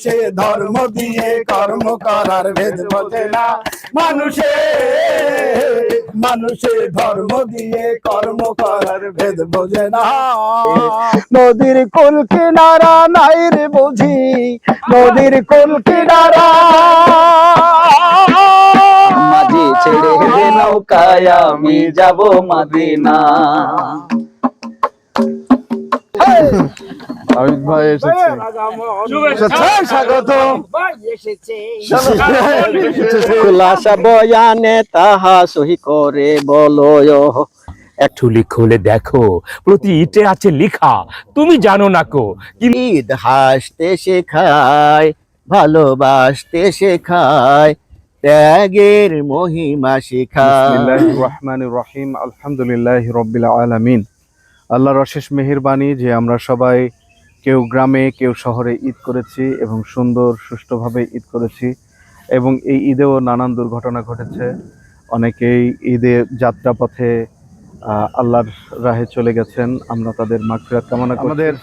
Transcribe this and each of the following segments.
সে ধর্ম দিয়ে কর্ম করার ভেদ বোঝে না মানুষে, মানুষে ধর্ম দিয়ে কর্ম করার ভেদ বোঝে না। নদীর কুল কিনারা নাই রে বুঝি, নদীর কুল কিনারা মাঝি ছেড়ে দে নৌকায় আমি যাব মদিনা। আবিদ ভাই এসেছে, স্বাগত। খুলাসা বয়ানে তাহা সহি করে বলো। একটু লিখলে দেখো, প্রতি ইটে আছে লিখা, তুমি জানো না কো। ঈদ হাসতে শেখায়, ভালোবাসতে শেখায়, ত্যাগের মহিমা শেখায়। বিসমিল্লাহির রহমানির রহিম, আলহামদুলিল্লাহি রাব্বিল আলামিন। আল্লাহর অশেষ মেহেরবানি যে আমরা সবাই কেউ গ্রামে কেউ শহরে ঈদ করেছি এবং সুন্দর সুষ্ঠুভাবে ঈদ করেছি। এবং এই ঈদেও নানান দুর্ঘটনা ঘটেছে, অনেকেই ঈদের যাত্রাপথে আল্লাহর রাহে চলে গেছেন, আমরা তাদের মাগফিরাত কামনা করি। আমাদের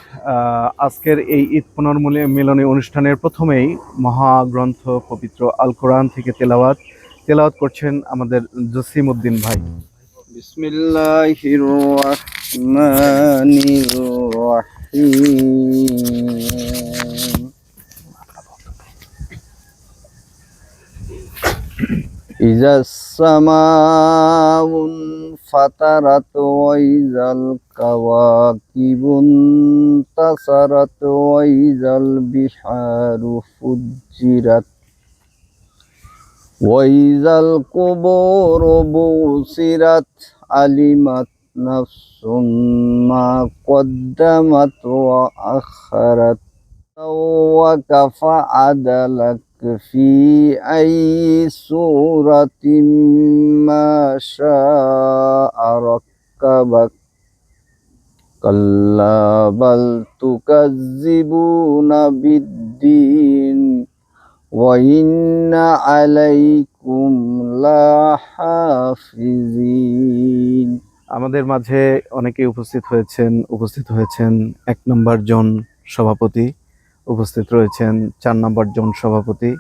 আজকের এই ঈদ পুনর্মিলনী অনুষ্ঠানের প্রথমেই মহাগ্রন্থ পবিত্র আল কোরআন থেকে তেলাওয়াত করছেন আমাদের জসিম উদ্দিন ভাই। বিসমিল্লাহির রহমানির রহিম। ইজাস সামাউন ফাতারাত ওয়া ইজাল কাওয়াকিবুন তাসারাত ওয়া ইজাল বিহারু ফুজ্জিরাত ওয়া ইজাল কুবুরু বুসিরাত আলিমাত নাফসুম মা কদ্দামাত ওয়া আখারাত ওয়া কাফা আদালাক في أي سورة ما شاء ركبك كلا بل تكذبون بالدين وإن عليكم لحافظين। আমাদের মাঝে অনেকেই উপস্থিত হয়েছেন ১ নম্বর জন সভাপতি, উপস্থিত রয়েছেন ৪ নম্বর জন সভাপতি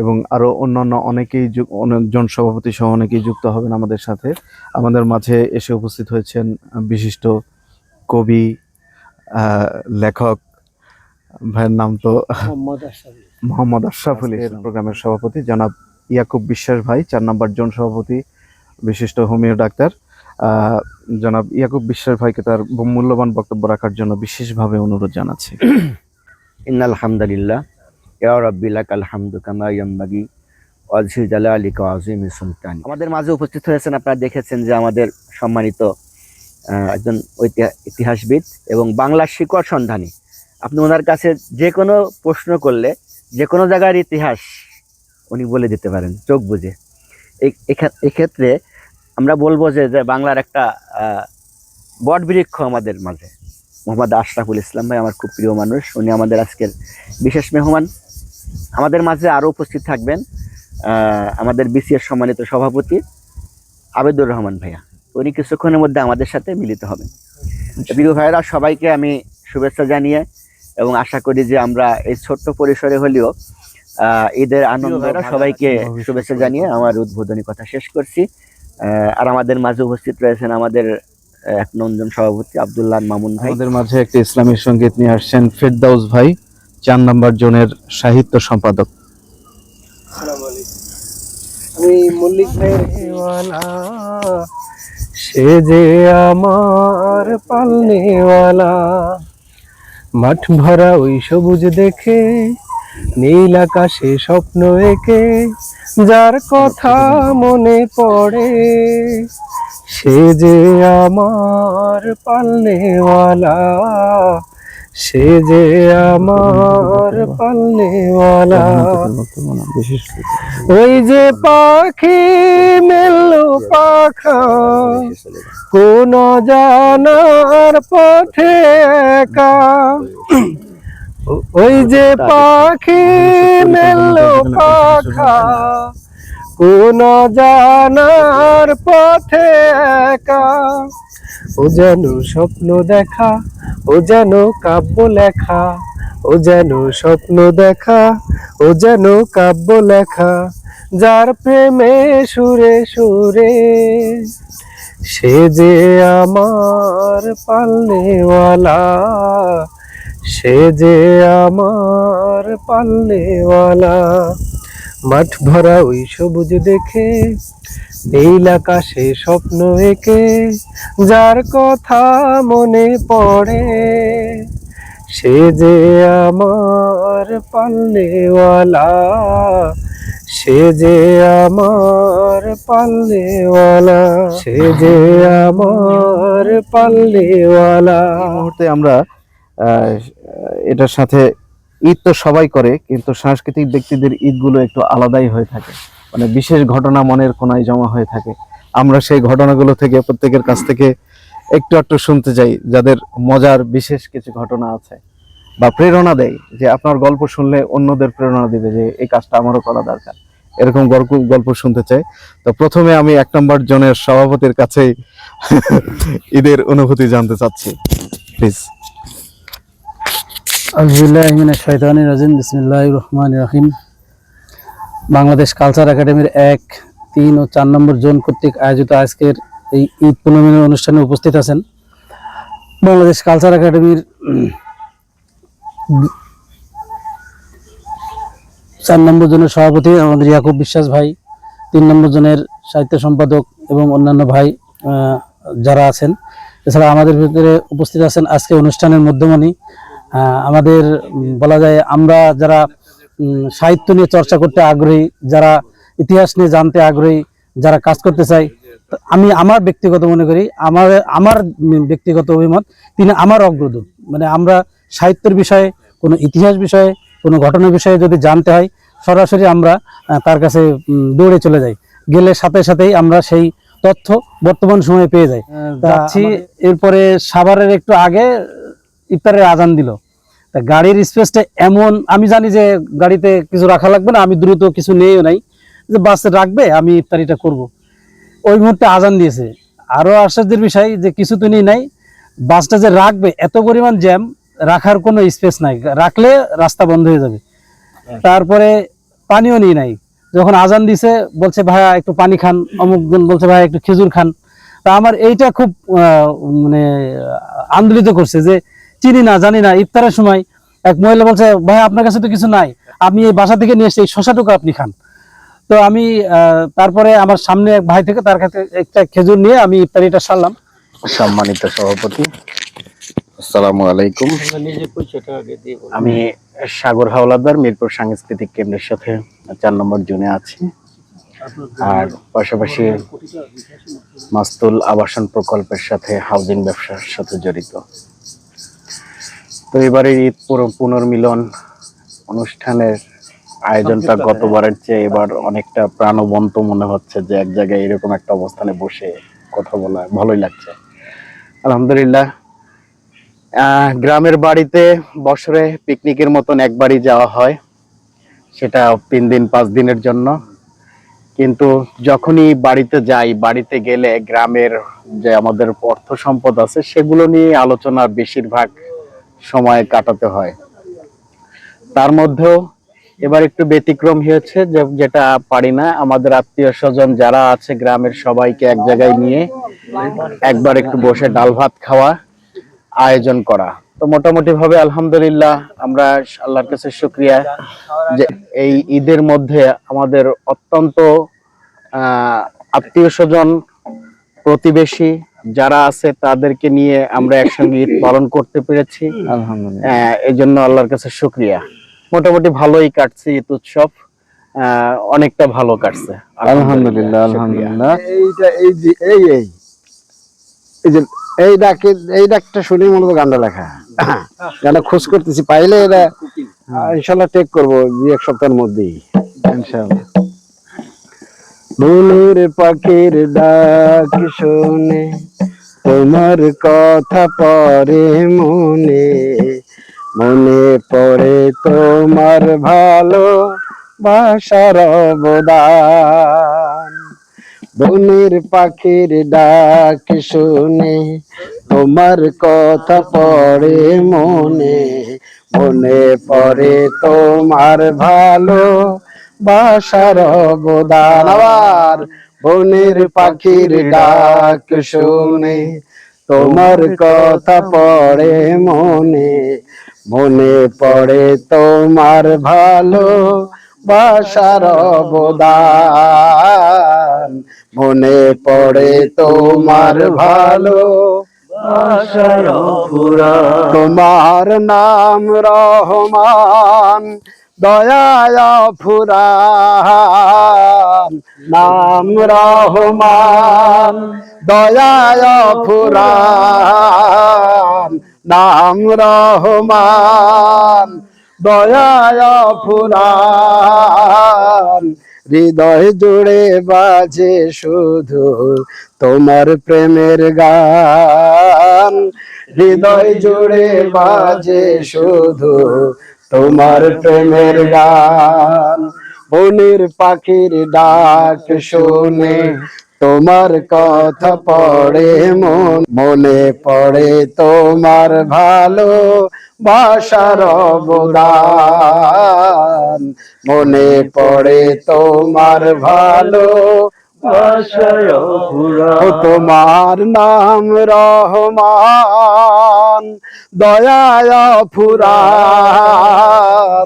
এবং আরো অন্যান্য অনেকজন সভাপতি সহ অনেকেই যুক্ত হবেন আমাদের সাথে। আমাদের মাঝে এসে উপস্থিত হয়েছেন বিশিষ্ট কবি, লেখক, ভাইয়ের নাম তো মোহাম্মদ আশরাফুল, প্রোগ্রামের সভাপতি জনাব ইয়াকুব বিশ্বাস ভাই, ৪ নম্বর জন সভাপতি, বিশিষ্ট হোমিও ডাক্তার জনাব ইয়াকুব বিশ্বাস ভাইকে তার মূল্যবান বক্তব্য রাখার জন্য বিশেষভাবে অনুরোধ জানাচ্ছি। ইন্নাল হামদুলিল্লাহ ইয়া রাব্বি লাকাল হামদু কামা ইয়ানবাগি ওয়াজহি জালালিকা ওয়া আযীমি সুলতানি। আমাদের মাঝে উপস্থিত হয়েছেন, আপনারা দেখেছেন যে আমাদের সম্মানিত একজন ইতিহাসবিদ এবং বাংলার শিকড় সন্ধানী। আপনি ওনার কাছে যে কোনো প্রশ্ন করলে যে কোনো জায়গার ইতিহাস উনি বলে দিতে পারেন চোখ বুঝে। এক্ষেত্রে আমরা বলবো যে বাংলার একটা বটবৃক্ষ আমাদের মাঝে মোহাম্মদ আশরাফুল ইসলাম ভাই, আমার খুব প্রিয় মানুষ। উনি আমাদের আজকের বিশেষ মেহমান। আমাদের মাঝে আরও উপস্থিত থাকবেন আমাদের বিসিএস সম্মানিত সভাপতি আবেদুর রহমান ভাইয়া, উনি কিছুক্ষণের মধ্যে আমাদের সাথে মিলিত হবেন। প্রিয় ভাইয়েরা, সবাইকে আমি শুভেচ্ছা জানিয়ে এবং আশা করি যে আমরা এই ছোট্ট পরিসরে হলেও ঈদের আনন্দ, সবাইকে শুভেচ্ছা জানিয়ে আমার উদ্বোধনী কথা শেষ করছি। আর আমাদের মাঝে উপস্থিত রয়েছেন আমাদের ১ নম্বর সভাপতি আব্দুল্লাহ মামুন ভাই। আমাদের মাঝে একটা ইসলামী সঙ্গীত নিয়ে আসছেন ফেরদাউস ভাই, ৪ নম্বর জনের সাহিত্য সম্পাদক। আমি মল্লিক ভাইয়ের সে যে আমার পালনেওয়ালা, মাঠ ভরা ওই সবুজ দেখে নীল আকাশে স্বপ্ন এঁকে যার কথা মনে পড়ে, সে যে আমার পালনেওয়ালা, সে যে আমার পালনেওয়ালা। ওই যে পাখি মেললো পাখা কোন জানার পথে একা, ওই যে পাখি মেললো পাখা কোন জানার পথে একা, ও যেন স্বপ্ন দেখা, ও যেন কাব্য লেখা, ও যেন স্বপ্ন দেখা, ও যেন কাব্য লেখা, যার প্রেমে সুরে সুরে, সে যে আমার পাল্লেওয়ালা, সে যে আমার পাল্লেওয়ালা। মাঠ ভরা ওই সবুজ দেখে, নীল আকাশে স্বপ্ন এঁকে, যার কথা মনে পড়ে, সে যে আমার পাল্লেওয়ালা, সে যে আমার পাল্লেওয়ালা, সে যে আমার পাল্লেওয়ালা। এই মুহূর্তে আমরা আহ, এটার সাথে ঈদ তো সবাই করে, কিন্তু সাংস্কৃতিক ব্যক্তিদের ঈদগুলো একটু আলাদাই হয়ে থাকে, মানে বিশেষ ঘটনা মনের কোনায় জমা হয়ে থাকে। আমরা সেই ঘটনাগুলো থেকে প্রত্যেকের কাছ থেকে একটু একটু শুনতে চাই, যাদের মজার বিশেষ কিছু ঘটনা আছে বা প্রেরণা দেয়, যে আপনার গল্প শুনলে অন্যদের প্রেরণা দিবে যে এই কাজটা আমারও করা দরকার, এরকম গল্প গল্প শুনতে চাই। তো প্রথমে আমি 1 নম্বর জনের সভাপতির কাছেই ঈদের অনুভূতি জানতে চাচ্ছি, প্লিজ। আউযুবিল্লাহি মিনাশ শাইতানির রাজিম, বিসমিল্লাহির রহমানির রহিম। বাংলাদেশ কালচার একাডেমির 1, 3 ও 4 নম্বর জোন কর্তৃক আয়োজিত আজকের এই ঈদ পুনর্মিলন অনুষ্ঠানে উপস্থিত আছেন বাংলাদেশ কালচার একাডেমির 4 নম্বর জনের সভাপতি আমাদের ইয়াকুব বিশ্বাস ভাই, 3 নম্বর জনের সাহিত্য সম্পাদক এবং অন্যান্য ভাই যারা আছেন। এছাড়া আমাদের ভিতরে উপস্থিত আছেন আজকে অনুষ্ঠানের মধ্যমণি, আমাদের বলা যায় আমরা যারা সাহিত্য নিয়ে চর্চা করতে আগ্রহী, যারা ইতিহাস নিয়ে জানতে আগ্রহী, যারা কাজ করতে চাই, আমি আমার ব্যক্তিগত মনে করি, আমার ব্যক্তিগত অভিমত, তিনি আমার অগ্রদূত। মানে আমরা সাহিত্যের বিষয়ে, কোনো ইতিহাস বিষয়ে, কোনো ঘটনার বিষয়ে যদি জানতে হয়, সরাসরি আমরা তার কাছে দৌড়ে চলে যাই, গেলে সাথে সাথেই আমরা সেই তথ্য বর্তমান সময়ে পেয়ে যাই। যাচ্ছি, এরপরে সাভারের একটু আগে ইফতারের আজান দিল। তা গাড়ির স্পেসটা এমন, আমি জানি যে গাড়িতে কিছু রাখা লাগবে না, আমি দ্রুত কিছু নিয়েও নাই যে বাসে রাখবে, আমি ইফতারিটা করব। ওই মুহূর্তে আজান দিয়েছে। আরো আশ্চর্যের বিষয় যে কিছু তো নেই নাই, বাসটা যে রাখবে এত পরিমাণ জ্যাম, রাখার কোনো স্পেস নাই, রাখলে রাস্তা বন্ধ হয়ে যাবে। তারপরে পানিও নিয়ে নাই। যখন আজান দিছে বলছে ভাইয়া একটু পানি খান, অমুকজন বলছে ভাইয়া একটু খেজুর খান। তা আমার এইটা খুব মানে আন্দোলিত করছে যে চিনি না, জানি না। ইফতারের সময় এক মহিলা বলছে ভাইয়া আপনার কাছে তো কিছু নাই, আমি এই বাসা থেকে নিয়ে এসেছি, এই শশাটুকু আপনি খান। তো আমি তারপরে আমার সামনে এক ভাই থেকে তার কাছে একটা খেজুর নিয়ে আমি ইফতারিটা সারলাম। সম্মানিত সভাপতি, আসসালামু আলাইকুম। আমি সাগর হাওলাদার, মিরপুর সাংস্কৃতিক কেন্দ্রের সাথে 4 নম্বর জোনে আছি, আর পাশাপাশি মাস্তুল আবাসন প্রকল্পের সাথে হাউজিং ব্যবসার সাথে জড়িত। তো এবারে ঈদ পুনর্মিলন অনুষ্ঠানের আয়োজনটা গতবারের চেয়ে এবার অনেকটা প্রাণবন্ত মনে হচ্ছে, যে এক জায়গায় এরকম একটা অবস্থানে বসে কথা বলা ভালোই লাগছে, আলহামদুলিল্লাহ। গ্রামের বাড়িতে বছরে পিকনিকের মতন একবারই যাওয়া হয়, সেটা 3 দিন 5 দিনের জন্য। কিন্তু যখনই বাড়িতে যাই, বাড়িতে গেলে গ্রামের যে আমাদের অর্থ সম্পদ আছে সেগুলো নিয়ে আলোচনা বেশিরভাগ সময় কাটাতে হয়। তার মধ্যেও এবার একটু ব্যতিক্রম হয়েছে, যেটা পারি না, আমাদের আত্মীয় স্বজন যারা আছে গ্রামের সবাইকে এক জায়গায় নিয়ে একবার একটু বসে ডাল ভাত খাওয়া আয়োজন করা। তো মোটামুটি ভাবে আলহামদুলিল্লাহ, আমরা আল্লাহর কাছে শুকরিয়া যে এই ঈদের মধ্যে আমাদের অত্যন্ত আত্মীয় স্বজন, প্রতিবেশী যারা আছে তাদেরকে নিয়ে আমরা একসঙ্গে ঈদ পালন করতে পেরেছি, আলহামদুলিল্লাহ। এই জন্য আল্লাহর কাছে শুকরিয়া। মোটামুটি ভালোই কাটছে ঈদ উৎসব, অনেকটা ভালো কাটছে, আলহামদুলিল্লাহ আলহামদুলিল্লাহ। এইটা এই যে এই যে এই ডাকটা শুনে মূলত গানটা লেখা, গানটা খোঁজ করতেছি, পাইলে এটা ইনশাল্লাহ টেক করবো 2-1 সপ্তাহের মধ্যেই ইনশাল্লাহ। মনের পাখির ডাক শুনে তোমার কথা পরে মনে, মনে পড়ে তোমার ভালো বাসার অবদান। বনের পাখির ডাক শুনে তোমার কথা পড়ে মনে, মনে পড়ে তোমার ভালো বাসার অবদান। আবার বনের পাখির ডাক শুনে তোমার কথা পড়ে মনে, মনে পড়ে তোমার ভালো বাসার অবদান, মনে পড়ে তোমার ভালো বাসার অবদান। তোমার নাম রহমান, দয়া ফুরান, নাম রহমান, দয়া ফুরান, নাম রহমান, দয়া ফুরান। হৃদয় জুড়ে বাজে শুধু তোমার প্রেমের গান, হৃদয় জুড়ে বাজে শুধু তোমার প্রেমের গান। বনের পাখির ডাক শুনে তোমার কথা পড়ে মনে পড়ে তোমার ভালো বাসার অবদান, মনে পড়ে তোমার ভালো বাসার অবদান। তোমার নাম রহমান, দয়া ফুরান,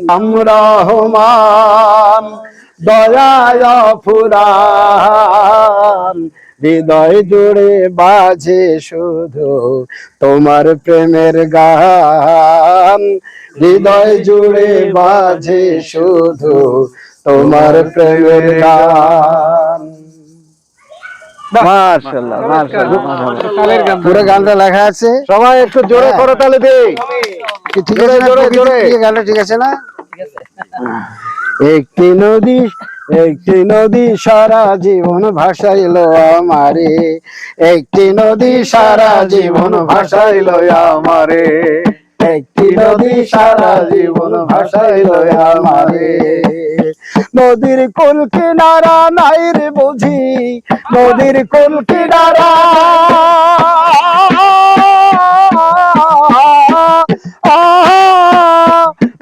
নাম রহমান, দয়া ফুরান। হৃদয় জুড়ে বাজে শুধু তোমার প্রেমের গান, হৃদয় জুড়ে বাজে শুধু তোমার প্রেমের গান। মাশাআল্লাহ, মাশাআল্লাহ, পুরো গানটা লেখা আছে। সবাই একটু জোরে করো তালে দে। ঠিক আছে, জোরে জোরে গানটা ঠিক আছে না? একটি নদী, একটি নদী সারা জীবন ভাসাইলো আমারে, একটি নদী সারা জীবন ভাসাইলো আমারে, একটি নদী সারা জীবন ভাসাইলো আমারে। নদীর কুল কিনারা নাই রে বুঝি, নদীর কুল কিনারা,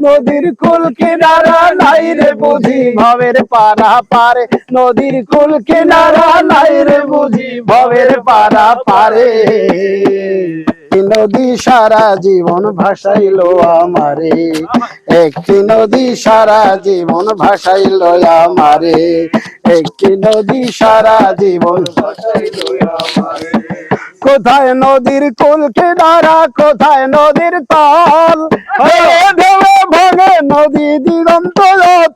নদীর কুল কিনারা নাই রে বুঝি ভবের পারা পারে, নদীর কুল কিনারা নাই রে বুঝি ভবের পারা পারে। নদী সারা জীবন ভাসাইলো আমারে, একটি নদী সারা জীবন ভাসাইলো আমারে, একটি নদী সারা জীবন ভাসাইলো আমারে। কোথায় নদীর কুল কিনারা, কোথায় নদীর তল, ঢেউয়ে ভাঙে নদী দিগন্ত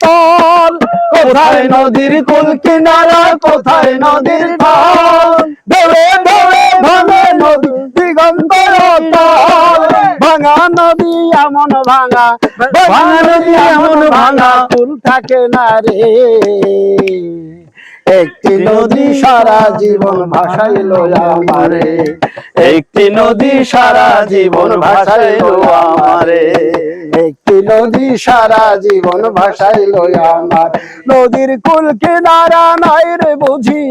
তল। কোথায় নদীর কুল কিনারা, কোথায় নদীর তল, ঢেউয়ে ঢেউয়ে ভাঙে নদী দিগন্ত তল। ভাঙা নদী এমন ভাঙা, ভাঙা নদী এমন ভাঙা, কুল থাকে না রে। একটি নদী সারা জীবন ভাসাইলো আমারে, একটি নদী সারা জীবন ভাসাইলো আমারে, একটি নদী সারা জীবন ভাসাইলো আমার। নদীর কুল কিনারা নাই রে বুঝি,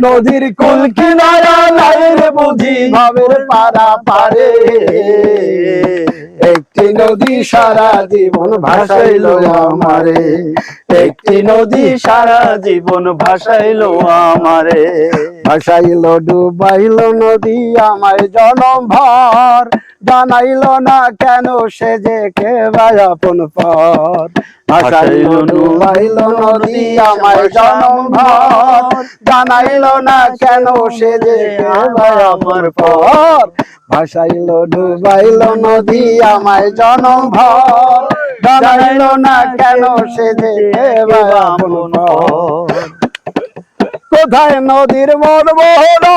নদীর কুল কিনারা নাই রে বুঝি ভবের পারা পারে। একটি নদী সারা জীবন ভাসাইলো আমারে, একটি নদী সারা জীবন ভাসাইলো আমারে। ভাসাইলো ডুবাইলো নদী আমায় জনম ভর, জানাইলো না কেন সে যে কে ভাই আপন পর। ভাসাইলো ডুবাইলো নদী আমায় জনম ভর, জানাইলো না কেন সে যে কে ভাই আমার পর। ভাসাইলো ডুবাইলো নদী আমায় জনম ভর, জানাইলো না কেন সে যে কে ভাই আপন পর। কোথায় নদীর মন মোহনা,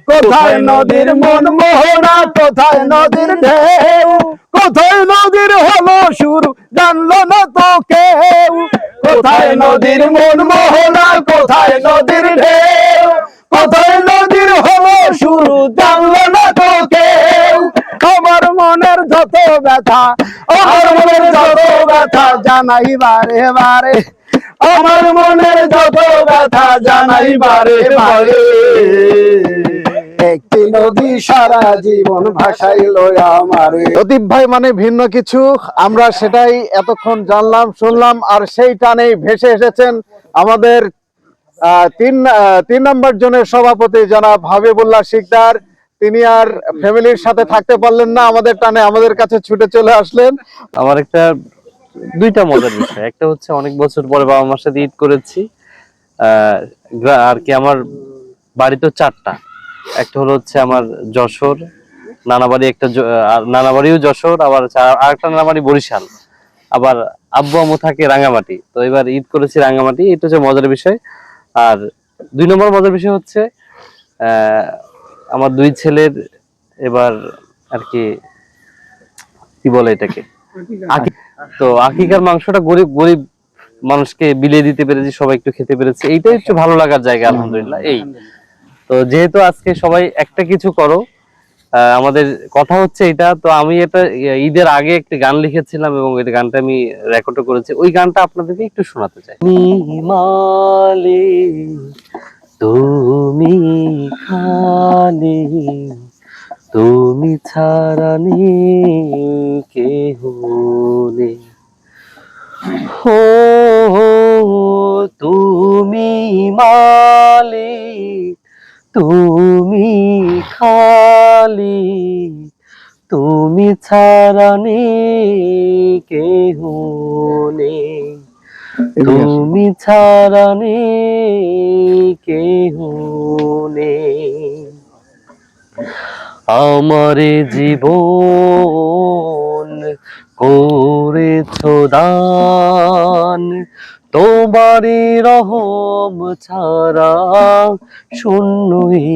কোথায় নদীর মন মোহনা, কোথায় নদীর ঢেউ, কোথায় নদীর হলো সুর জানলো না তো কেউ। কোথায় নদীর মন মোহনা, কোথায় নদীর ঢেউ, কোথায় নদীর হলো সুর জানলো না তো কেউ। আমার মনের যত ব্যথা, আমার মনের যত ব্যথা জানাই বারে বারে, আমার মনের যত ব্যথা জানাই বারে বারে। একটি নদী সারা জীবন ভাসাইলো আমারে। প্রদীপ ভাই মানে ভিন্ন কিছু, আমরা সেটাই এতক্ষণ জানলাম শুনলাম, আর সেই টানেই ভেসে এসেছেন আমাদের তিন নম্বর জনের সভাপতি জনাব হাবিবুল্লাহ শিকদার। তিনি আর ফ্যামিলির সাথে থাকতে পারলেন না, আমাদের টানে আমাদের কাছে ছুটে চলে আসলেন। আমার একটা দুইটা মজার বিষয়, একটা হচ্ছে অনেক বছর পরে বাবা মার সাথে ঈদ করেছি। আর কি আমার বাড়ি তো চারটা, একটা হলো হচ্ছে আমার যশোর নানা বাড়ি, আর নানা বাড়িও যশোর, আবার আরেকটা নানা বাড়ি বরিশাল, আবার আব্বু আম্মু থাকে রাঙামাটি। তো এবার ঈদ করেছি রাঙামাটি, এটা হচ্ছে মজার বিষয়। আর 2 নম্বর মজার বিষয় হচ্ছে আমার 2 ছেলের এবার আর কি কি বলে এটাকে, তো আকিকার মাংসটা গরিব গরিব মানুষকে বিলিয়ে দিতে পেরেছি, সবাই একটু খেতে পেরেছে, এইটাই একটু ভালো লাগার জায়গা আলহামদুলিল্লাহ। এই তো যেহেতু আজকে সবাই একটা কিছু করো, আমাদের কথা হচ্ছে এটা, তো আমি এটা ঈদের আগে একটি গান লিখেছিলাম এবং ওই গানটা আমি রেকর্ডও করেছি, ওই গানটা আপনাদেরকে একটু শোনাতে চাই। মালে তুমি খালি, তুমি ছাড়া নেই কেহ নেই, ও তুমি মালিক, তুমি খালি, তুমি ছাড়া নেই কেহ নেই, তুমি ছাড়া নেই কেহ নেই। আমারে জীবন করেছো দান, তোমারই রহম ছাড়া শূন্যই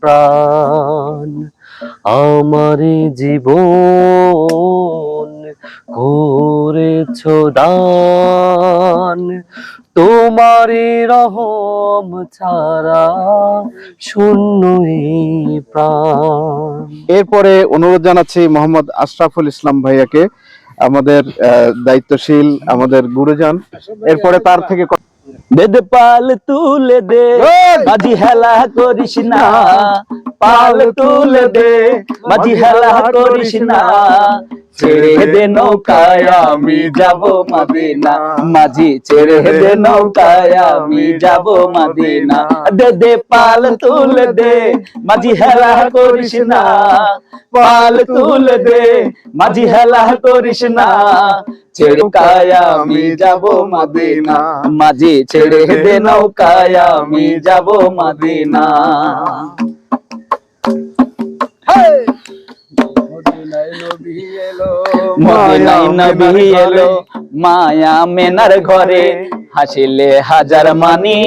প্রাণ। আমারে জীবন করেছো দান, তোমারই রহম ছাড়া শূন্যই প্রাণ। এরপরে অনুরোধ জানাচ্ছি মোহাম্মদ আশরাফুল ইসলাম ভাইয়াকে, আমাদের দায়িত্বশীল, আমাদের গুরুজন। এরপরে তার থেকে দে পাল তুলে দে, মাঝি হেলা করিস না, পাল তুলে দে, মাঝি হেলা করিস না, ছেড়ে দে নৌকায় আমি যাব মদিনা, মাঝি ছেড়ে দে নৌকায় আমি যাব মদিনা। দে দে পাল তুলে দে, মাঝি হেলা করিস না, পাল তুলে দে, মাঝি হেলা করিস না, ছেড়ে নৌকায় আমি যাব মদিনা, মাঝি ছেড়ে দে নৌকায় আমি যাব মদিনা। মদিনায় নবী এলো মায়া মেনার ঘরে, হাসিলে হাজার মানি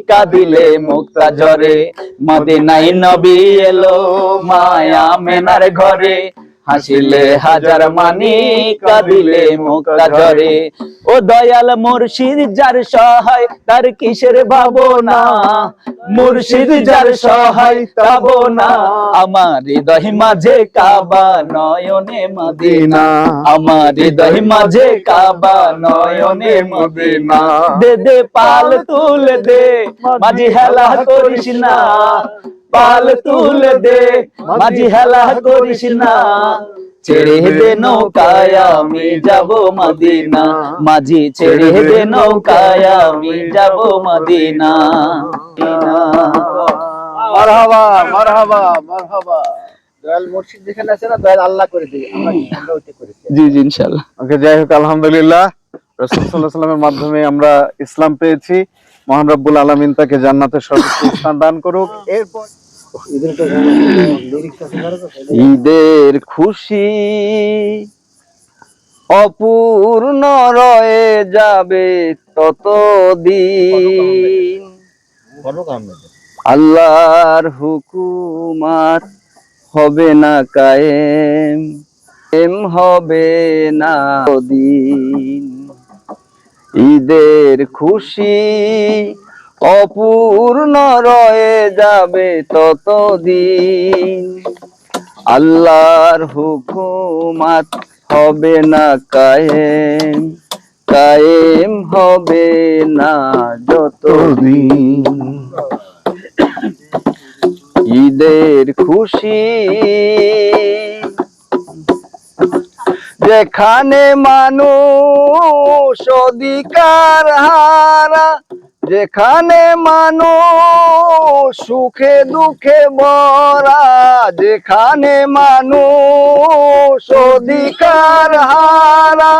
কাঁদিলে মুক্তা ঝরে। মদিনায় নবী এলো মায়া মেনার ঘরে, হাসিলে হাজার মানি কাঁদিলে মুক্তা ঝরে। ও দয়াল মুর্শিদ যার সহায় তার কিসের ভাবনা, মুর্শিদ যার সহায় ভাবনা, আমার হৃদয় মাঝে কাবা নয়নে মদিনা, আমার হৃদয় মাঝে কাবা নয়নে মদিনা। দে দে পাল তুলে দে, মাঝি হেলা করিস না, পাল তুলে দে, মাঝি হেলা করিস না, ছেড়ে দে নৌকায় আমি যাব মদিনা, মাঝি ছেড়ে দে নৌকায় আমি যাব মদিনা। মারহাবা মারহাবা মারহাবা। দয়াল মুর্শিদ যেখানে আছে না, দয়াল আল্লাহ করে দিবে, আমরা ওইটা করেছি। জি জি ইনশাআল্লাহ। ওকে, যাই হোক আলহামদুলিল্লাহ, রাসূল সাল্লাল্লাহু আলাইহি ওয়াসাল্লামের মাধ্যমে আমরা ইসলাম পেয়েছি। মহান রব্বুল আলামিন তাকে জান্নাতের সর্বোচ্চ স্থান দান করুক। এরপর ঈদের খুশি অপূর্ণ রয়ে যাবে ততদিন, আল্লাহর হুকুমাত হবে না কায়েম, এম হবে না দিন। ঈদের খুশি অপূর্ণ রয়ে যাবে ততদিন, আল্লাহর হুকুমাত হবে না কায়েম, কায়েম হবে না যতদিন। ঈদের খুশি যেখানে মানুষ অধিকার হারা, যেখানে মানুষ সুখে দুঃখে ভরা, যেখানে মানুষ অধিকার হারা,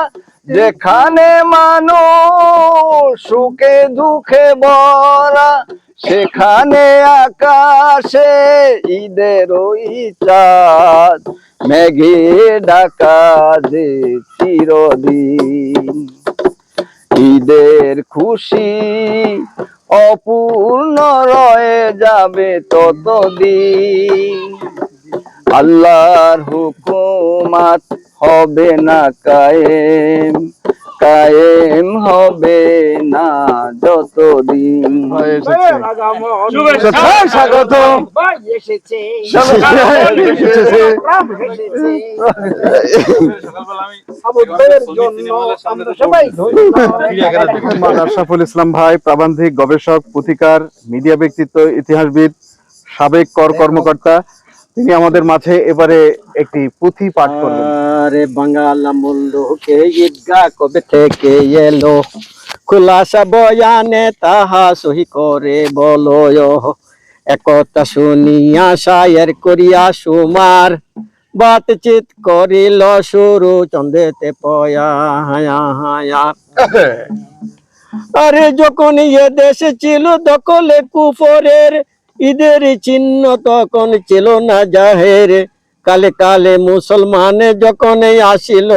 যেখানে মানুষ সুখে দুঃখে ভরা, সেখানে আকাশে ঈদের ওই চাঁদ মেঘে ঢাকা যে চিরদিন। ঈদের খুশি অপূর্ণ রয়ে যাবে ততদিন, আল্লাহর হুকুমাত হবে না কায়েম, কায়েম হবে না যতদিন। স্বাগত আশরাফুল ইসলাম ভাই, প্রাবন্ধিক, গবেষক, পুথিকার, মিডিয়া ব্যক্তিত্ব, ইতিহাসবিদ, সাবেক কর কর্মকর্তা, তিনি আমাদের মাঝে এবারে একটি পুঁথি পাঠ করবেন। আরে বাংলা মুল্লুকে ঈদগাহ কবে থেকে এলো, খুলাসা বয়ানে তাহা সহি করে বলো। একতা শুনিয়া শায়ের করিয়া সুমার, বাতচিত করিল শুরু চন্দেতে পয়া। আরে যখন এ দেশে ছিল দখলে কুফরের, ঈদের চিহ্ন তখন ছিল না জাহের। কালে কালে মুসলমানে যখন আসিল,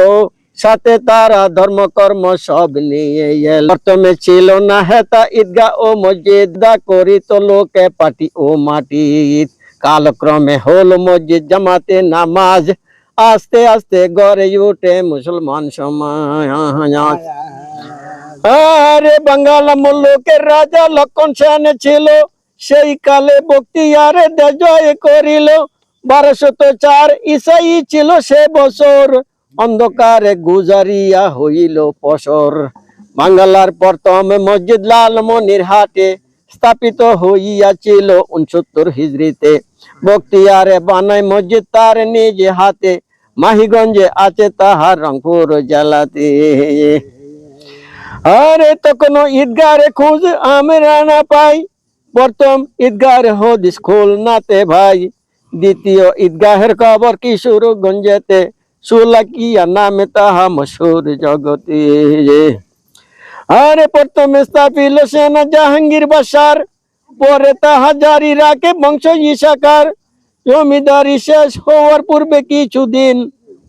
সাথে তারা ধর্ম কর্ম সব নিয়ে এল। প্রথমে ছিল না হেতা ঈদগাহ ও মসজিদ, করিত লোকে পাটি ও মাটি। কালক্রমে হল মসজিদ জামাতে নামাজ, আস্তে আস্তে গড়ে উঠে মুসলমান সমাজ। আরে বাঙ্গালা মুল্লুকের রাজা লক্ষণ সেন ছিল, সেই কালে বক্তিয়ারে জয় করিল। 1204 ঈসাই ছিল সে বছর, অন্ধকারে গুজারিয়া হইল পসর। বাংলার প্রথম মসজিদ লালমনির হাটে স্থাপিত হইয়াছিল 69 হিজরিতে। বক্তিয়ারে বানায় মসজিদ তার নিজ হাতে, মাহিগঞ্জে আছে তাহার রংপুর জেলাতে। আরে তখন ঈদগারে খোঁজ আমরা না পাই, প্রথম ঈদগার হদিস খুলনাতে ভাই। দ্বিতীয় ঈদগাহের খবর কিশোরগঞ্জেতে, সুলাকিয়া নামে তাহা মশহুর জগতে। আরে প্রথমে স্থাপিল সেনা জাহাঙ্গীর বাসার, পরে তাহা জারি রাখে বংশ ইসাকার। জমিদারি শেষ হওয়ার পূর্বে কিছুদিন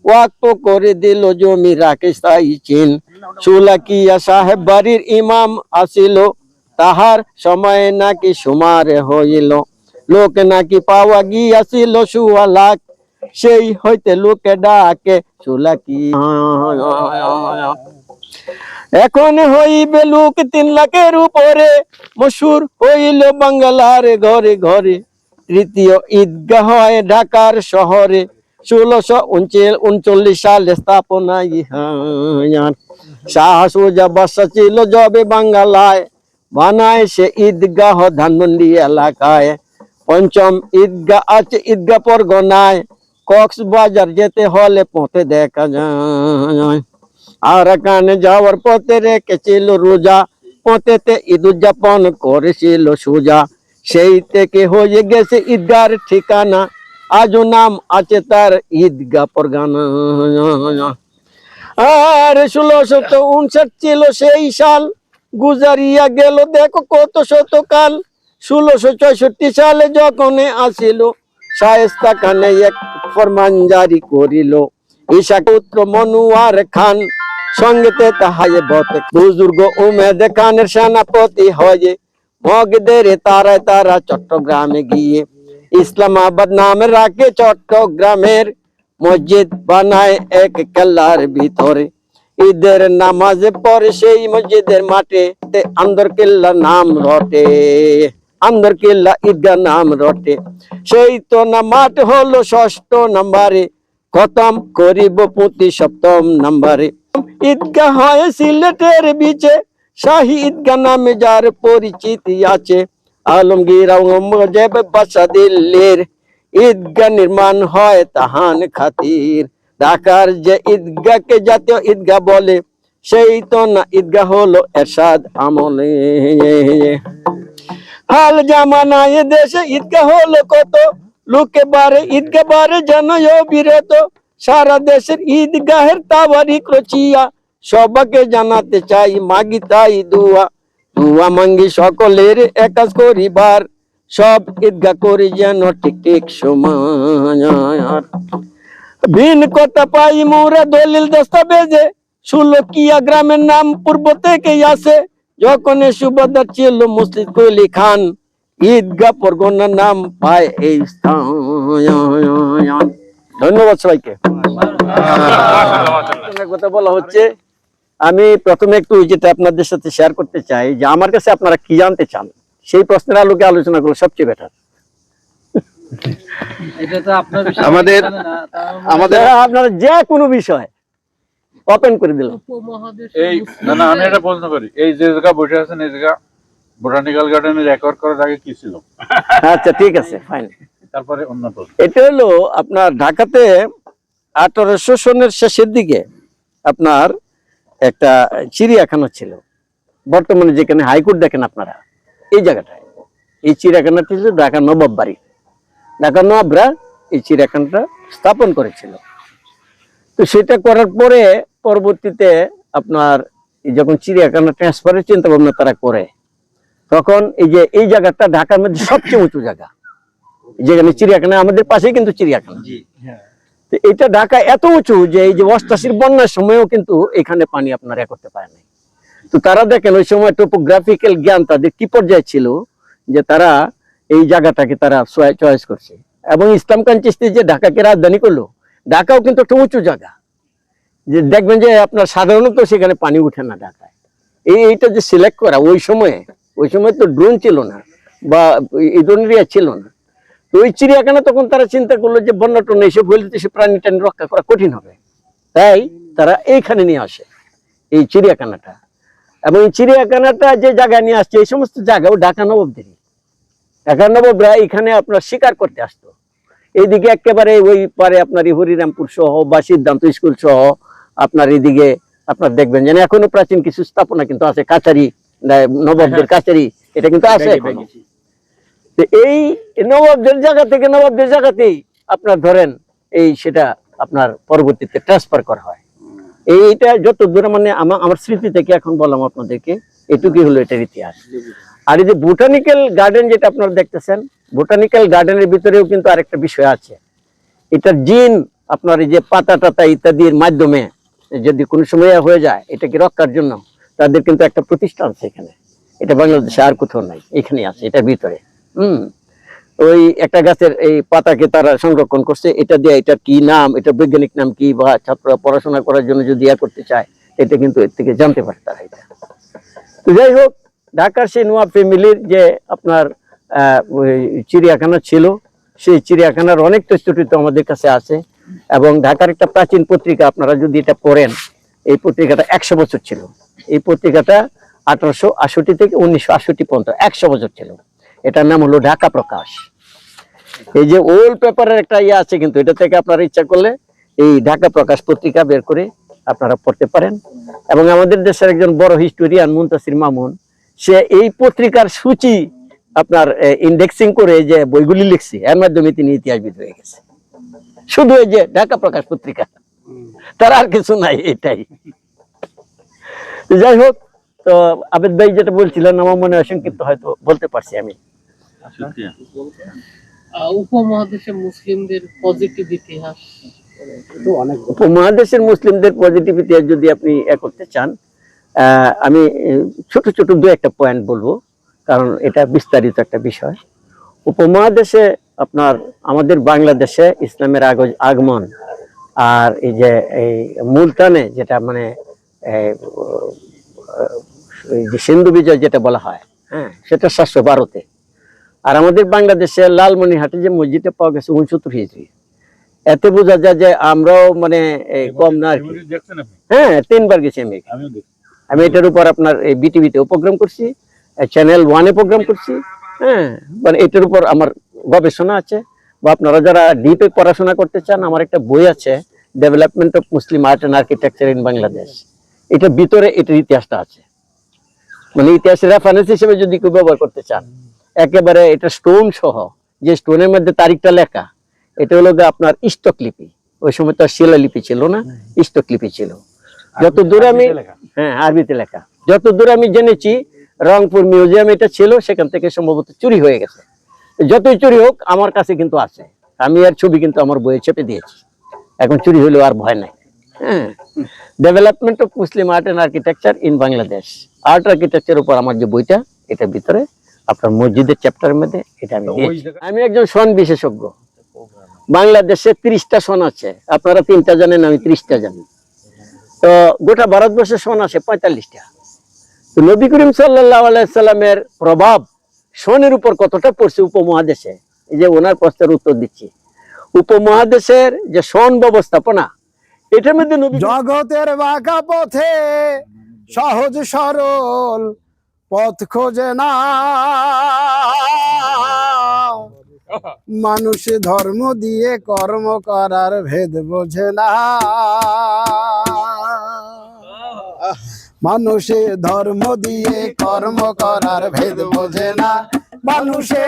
ওয়াকফ করে দিল জমি রাখে স্থায়ী চিন। সুলাকিয়া সাহেব বাড়ির ইমাম আসিল, তাহার সময় নাকি সুমারে হইল। লোক নাকি পাওয়া গিয়াছিল 1.25 লাখ, সেই হইতে লোকে ডাকে সুলাকিয়া। এখন হইবে লোক 3 লাখের উপরে, মশহুর হইল বাংলার ঘরে ঘরে। তৃতীয় ঈদগাহ হয় ঢাকার শহরে, 1639 সালে স্থাপনা ইহার। শাহ সুজা বাদশা ছিল যবে বাংলায়, বানায় সে ঈদগাহ ধানমন্ডি এলাকায়। পঞ্চম ঈদগাহ আছে ঈদগাহ পরগনায়, কক্সবাজার যেতে হলে পথে দেখা যায়। আর কানে যাওয়ার পথে রেখেছিল রোজা, পথেতে ঈদ উদযাপন করেছিল সোজা। সেই থেকে হয়ে গেছে ঈদগার ঠিকানা, আজও নাম আছে তার ঈদগাহ পরগনা। আর 1659 ছিল সেই সাল, গুজারিয়া গেল দেখো কত শতকাল। 1664 সালে যখন আসিল, শায়েস্তা খানে এক ফরমান জারি করিল। ঈশা পুত্র মনোয়ার খান সঙ্গেতে তাহাই বতে, বুজুর্গ উমেদ খানের সেনাপতি হয়ে মগদের তারায় তারা চট্টগ্রামে গিয়ে ইসলামাবাদ নামে রাখে চট্টগ্রামের মসজিদ বানায় এক কেল্লার ভিতরে। ঈদের নামাজে পরে সেই মসজিদের মাঠে আন্দর কেল্লা নাম রটে, আন্দর কেল্লা ঈদগাহ নাম রটে। সেই তো না মাঠ হলো 6ষ্ঠ নম্বরে, খতম করিব পুঁথি 7ম নম্বরে। ঈদগাহ হয় সিলেটের বিচে, শাহী ঈদগাহ নামে যার পরিচিতি আছে। আলমগীর আওরঙ্গজেব বাদশা দিল্লির, ঈদগাহ নির্মাণ হয় তাহান খাতির। ঢাকার যে ঈদগাহকে জাতীয় ঈদগাহ বলে, সেই তো না ঈদগাহ হলো এরশাদ আমলে। হাল জামানায় দেশে ঈদগাহ হলো কত, লোকে বারে ঈদগাহ বারে যেন বিরত। সারা দেশের ঈদগাহের তাবারিক রচিয়া সবাকে জানাতে চাই, মাগি তাই দুয়া। দুয়া মাঙ্গি সকলের একাজ করিবার, সব ঈদগাহ করি যেন ঠিক ঠিক সময়। ভিন কথা পাই মোরা দলিল দস্তাবেজে, সুলকিয়া গ্রামের নাম পূর্ব থেকেই আছে। যখন সুবাদার ছিল মুসলিদ কুলি খান, ঈদগাহ পরগনার নাম পায় এই স্থান। ধন্যবাদ সবাইকে। কথা বলা হচ্ছে, আমি প্রথমে একটু যেটা আপনাদের সাথে শেয়ার করতে চাই, যে আমার কাছে আপনারা কি জানতে চান, সেই প্রশ্নের আলোকে আলোচনা করলে সবচেয়ে বেটার। আমাদের আপনারা যে কোনো বিষয় ওপেন করে দিলাম। এই না আমি একটা প্রশ্ন করি, এই যে জায়গা বসে আছেন এই জায়গা বোটানিক্যাল গার্ডেনে রেকর্ড করার আগে কি ছিল? আচ্ছা ঠিক আছে, ফাইন। তারপরে অন্য প্রশ্ন। এটা হলো আপনার ঢাকাতে 1800 সনের শেষের দিকে আপনার একটা চিড়িয়াখানা ছিল, বর্তমানে যেখানে হাইকোর্ট দেখেন আপনারা, এই জায়গাটায় এই চিড়িয়াখানাটি ছিল ঢাকা নবাব বাড়ি। ঢাকা নবাবরা এই চিড়িয়াখানাটা স্থাপন করেছিল। তো সেটা করার পরে পরবর্তীতে আপনার যখন চিড়িয়াখানা ট্রান্সফারের চিন্তা ভাবনা তারা করে, তখন এই যে এই জায়গাটা ঢাকার মধ্যে সবচেয়ে উঁচু জায়গা, যেখানে চিড়িয়াখানা আমাদের পাশেই কিন্তু চিড়িয়াখানা। তো এটা ঢাকা এত উঁচু যে এই যে 88 বন্যার সময়ও কিন্তু এখানে পানি আপনারা করতে পারে নাই। তো তারা দেখেন ওই সময় টোপোগ্রাফিক্যাল জ্ঞান তাদের কি পর্যায়ে ছিল, যে তারা এই জায়গাটাকে তারা চয়েস করছে। এবং ইসলাম খান চিশতি যে ঢাকাকে রাজধানী করলো, ঢাকাও কিন্তু একটা উঁচু জায়গা, যে দেখবেন যে আপনার সাধারণত সেখানে পানি উঠে না ঢাকায়। এইটা যে সিলেক্ট করা ওই সময় তো ড্রোন ছিল না বা এই ধরনের ছিল না। তো ওই চিড়িয়াখানা তখন তারা চিন্তা করলো যে বন্যা টন্যা এসে হইলে তো সে প্রাণী টানি রক্ষা করা কঠিন হবে, তাই তারা এইখানে নিয়ে আসে এই চিড়িয়াখানাটা। এবং এই চিড়িয়াখানাটা যে জায়গায় নিয়ে আসছে, এই সমস্ত জায়গাও ঢাকা নবাবদেরই। ঢাকা নবাবরা এখানে আপনার শিকার করতে আসতো। এইদিকে একেবারে ওই পারে আপনার হরিরামপুর সহ বা সিদ্ধান্ত স্কুল সহ আপনার এইদিকে আপনার দেখবেন যে এখনো প্রাচীন কিছু স্থাপনা কিন্তু আছে, কাছারি, নবাবদের কাছারি, এটা কিন্তু আছে এখনো। তো এই নবাবদের জায়গাতেই আপনার ধরেন এই সেটা আপনার পরবর্তীতে ট্রান্সফার করা হয়। এইটা যত দূরে মানে আমার স্মৃতি থেকে এখন বললাম আপনাদেরকে, এটুকুই হলো এটার ইতিহাস। আর এই যে বোটানিক্যাল গার্ডেন যেটা আপনারা দেখতেছেন, বোটানিক্যাল গার্ডেনের ভিতরেও কিন্তু আরেকটা বিষয় আছে। এটার জিন আপনার এই যে পাতা টাতা ইত্যাদির মাধ্যমে যদি কোনো সময় হয়ে যায়, এটাকে রক্ষার জন্য তাদের কিন্তু একটা প্রতিষ্ঠান আছে এখানে। এটা বাংলাদেশে আর কোথাও নাই, এখানে আছে এটার ভিতরে। ওই একটা গাছের এই পাতাকে তারা সংরক্ষণ করছে, এটা দিয়ে এটার কি নাম, এটা বৈজ্ঞানিক নাম কি, বা ছাত্ররা পড়াশোনা করার জন্য যদি করতে চায়, এটা কিন্তু এর থেকে জানতে পারে তারা এটা। তো যাই হোক, ঢাকার সেই নওয়াব ফ্যামিলির যে আপনার চিড়িয়াখানা ছিল, সেই চিড়িয়াখানার অনেক তথ্যটি তো আমাদের কাছে আছে। এবং ঢাকার একটা প্রাচীন পত্রিকা আপনারা যদি এটা পড়েন, এই পত্রিকাটা 100 বছর ছিল। এই পত্রিকাটা 1868 থেকে 1968 পর্যন্ত 100 বছর ছিল। এটার নাম হলো ঢাকা প্রকাশ। এই যে ওল্ড পেপারের একটা ইয়ে আছে, কিন্তু এটা থেকে আপনারা ইচ্ছা করলে এই ঢাকা প্রকাশ পত্রিকা বের করে আপনারা পড়তে পারেন। এবং আমাদের দেশের একজন বড় হিস্টোরিয়ান মুনতাসির মামুন, সে এই পত্রিকার সূচি আপনার ইন্ডেক্সিং করে যে বইগুলি লিখছে, এর মাধ্যমে তিনি ইতিহাসবিদ হয়ে গেছে। শুধু এই যে ঢাকা প্রকাশ পত্রিকা, তার আর কিছু নাই, এটাই। যাই হোক, তো আবেদ ভাই যেটা বলছিলেন আমার মনে হয় সংক্ষিপ্ত হয়তো বলতে পারছি আমি। উপমহাদেশের মুসলিমদের পজিটিভ ইতিহাস, উপমহাদেশের মুসলিমদের পজিটিভ ইতিহাস যদি আপনি করতে চান, আমি ছোট ছোট দু একটা পয়েন্ট বলবো, কারণ এটা বিস্তারিত একটা বিষয়। উপমহাদেশে আপনার আমাদের বাংলাদেশে ইসলামের আগমন, আর এই যে এই মুলতানে যেটা মানে সিন্ধু বিজয় যেটা বলা হয়, হ্যাঁ, সেটা 712-তে। আর আমাদের বাংলাদেশে লালমনিরহাটে যে মসজিদটা পাওয়া গেছে 69 হিজরি। এতে বোঝা যায় যে আমরাও মানে কম না আর কি। হ্যাঁ, 3 বার গেছি আমি এটার উপর আপনার বিটিভিতে প্রোগ্রাম করছি, চ্যানেল 1-এ প্রোগ্রাম করছি, হ্যাঁ, মানে এটার উপর আমার গবেষণা আছে, বা আপনারা যারা ডিপে পড়াশোনা করতে চান, আমার একটা বই আছে, development of Muslim art and architecture in Bangladesh. এটার ভিতরে এটার ইতিহাসটা আছে, মানে ইতিহাসের রেফারেন্স হিসেবে যদি কেউ ব্যবহার করতে চান, একেবারে এটা স্টোন সহ, যে স্টোনের মধ্যে তারিখটা লেখা, এটা হলো আপনার ইস্টক লিপি। ওই সময় তো আর শিলালিপি ছিল না, ইস্টক লিপি ছিল। যত দূর আমি, হ্যাঁ আরবিতে লেখা, যত দূর আমি জেনেছি রংপুর মিউজিয়াম এটা ছিল, সেখান থেকে সম্ভবত চুরি হয়ে গেছে। যতই চুরি হোক আমার কাছে কিন্তু আছে, আমি আর ছবি কিন্তু আমার বইয়ে চেপে দিয়েছি, এখন চুরি হলেও আর ভয় নাই। হ্যাঁ, development of Muslim art and architecture in Bangladesh, art architecture উপর আমার যে বইটা, এটার ভিতরে আপনার মসজিদের চ্যাপ্টারের মধ্যে এটা আমি দিয়েছি। আমি একজন সন বিশেষজ্ঞ। বাংলাদেশে 30টা সন আছে, আপনারা 3টা জানেন, আমি 30টা জানি। তো গোটা ভারতবর্ষে সন আছে 45টা। তো নবী করিম সাল্লাল্লাহু আলাইহি সাল্লামের প্রভাব সনের উপর কতটা পড়ছে উপমহাদেশে, এই যে ওনার প্রশ্নের উত্তর দিচ্ছি। উপমহাদেশের যে সন ব্যবস্থাপনা, এটার মধ্যে জগতের বাঁকা পথে সহজ সরল পথ খোঁজে না, মানুষ ধর্ম দিয়ে কর্ম করার ভেদ বোঝে না, মানুষে ধর্ম দিয়ে কর্ম করার ভেদ বোঝে না, মানুষে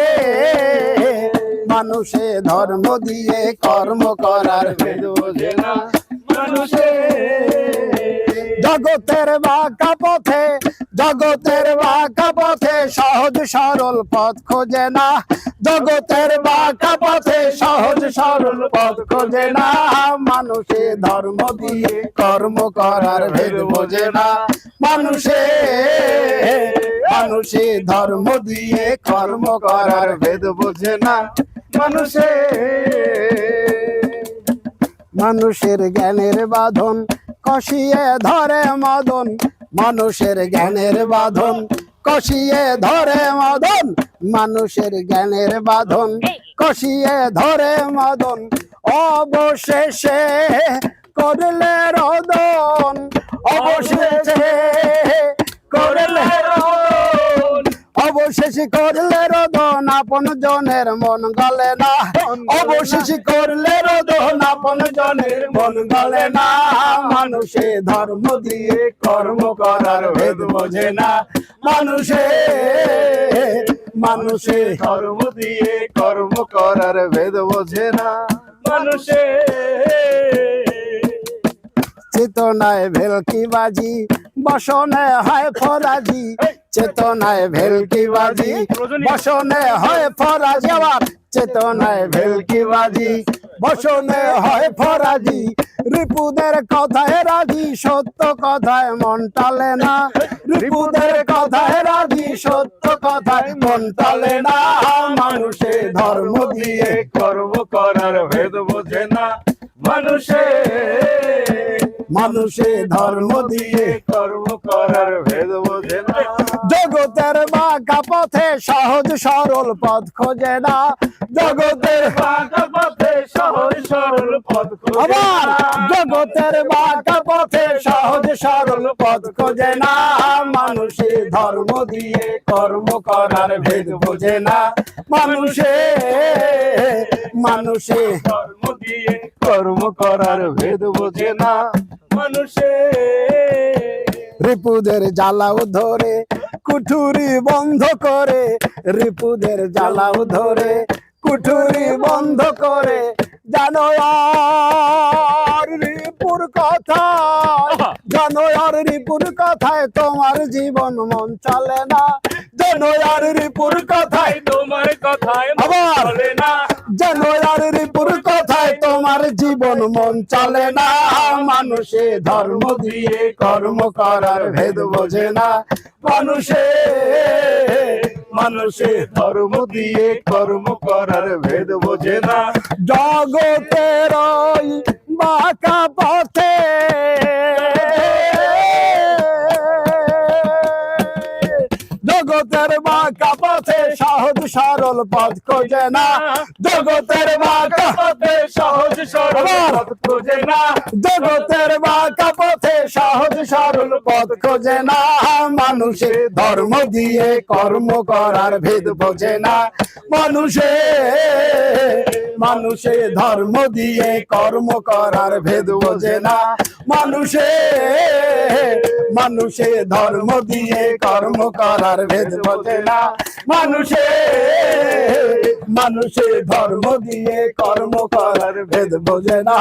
ধর্ম দিয়ে কর্ম করার ভেদ বোঝে না, মানুষে জগতের বাঁকা পথে সহজ সরল পথ খোঁজে না, জগতের বাঁকা পথে সহজ সরল পথ খোঁজে না, মানুষে ধর্ম দিয়ে কর্ম করার ভেদ বোঝে না, মানুষে ধর্ম দিয়ে কর্ম করার ভেদ বোঝে না, মানুষের জ্ঞানের বাঁধন কষিয়ে ধরে মদন, মানুষের জ্ঞানের বাঁধন কষিয়ে ধরে মদন, মানুষের জ্ঞানের বাঁধন কষিয়ে ধরে মদন, অবশেষে করলে রোদন, অবশেষে করলে রোদন, অবশেষে করলে রোদন, আপন জনের মন গলে না, অবশেষে করলে রোদন, আপন জনের মন গলে না, মানুষে ধর্ম দিয়ে কর্ম করার ভেদ বোঝে না, মানুষে ধর্ম দিয়ে কর্ম করার ভেদ বোঝে না, মানুষে চেতনায় ভেলকি বাজি বসনে হয় ফরাজি, চেতনায় ভেলকি বাজি বসনে হয় ফরাজি, আবার চেতনায় ভেলকি বাজি বসনে হয় ফরাজি, রিপুদের কথায় রাজি সত্য কথায় মন টালে না, রিপুদের কথায় রাজি সত্য কথায় মন টালে না, মানুষে ধর্ম দিয়ে কর্ম করার ভেদ বোঝে না, মানুষে ধর্ম দিয়ে কর্ম করার ভেদ বোঝে না, জগতের বাঁকা পথে সহজ সরল পথ খোঁজে না, জগতের বাঁকা পথে সহজ সরল পথ খোঁজে না, জগতের বাঁকা পথে সহজ সরল পথ খোঁজে না, মানুষে ধর্ম দিয়ে কর্ম করার ভেদ বোঝে না, মানুষে ধর্ম দিয়ে কর্ম করার ভেদ বোঝে না, মানুষে রিপুদের জ্বালাও ধরে কুঠুরি বন্ধ করে, রিপুদের জ্বালাও ধরে কুঠুরি বন্ধ করে, জানো আর রিপুর কথায়, জানো আর রিপুর কথায় তোমার জীবন মন চলে না, জানো আর রিপুর কথায় তোমার কথায় চলে না, জানো আর রিপুর কথায় তোমার জীবন মন চলে না, মানুষে ধর্ম দিয়ে কর্ম করার ভেদ বোঝে না, মানুষে ধর্ম দিয়ে কর্ম করার ভেদ বোঝে না, জগতের ওই বাঁকা পথে জগতের বাঁকা পথে সহজ সরল পথ খোঁজে না, জগতের বাঁকা পথে সহজ সরল পথ খোঁজে না, জগতের বাঁকা পথে সহজ সরল পথ খোঁজে না। মানুষে ধর্ম দিয়ে কর্ম করার ভেদ বোঝে না, মানুষে ধর্ম দিয়ে কর্ম করার ভেদ বোঝে না, মানুষে ধর্ম দিয়ে কর্ম করার ভেদ বোঝে না, মানুষে ধর্ম দিয়ে কর্ম করার ভেদ বোঝে না।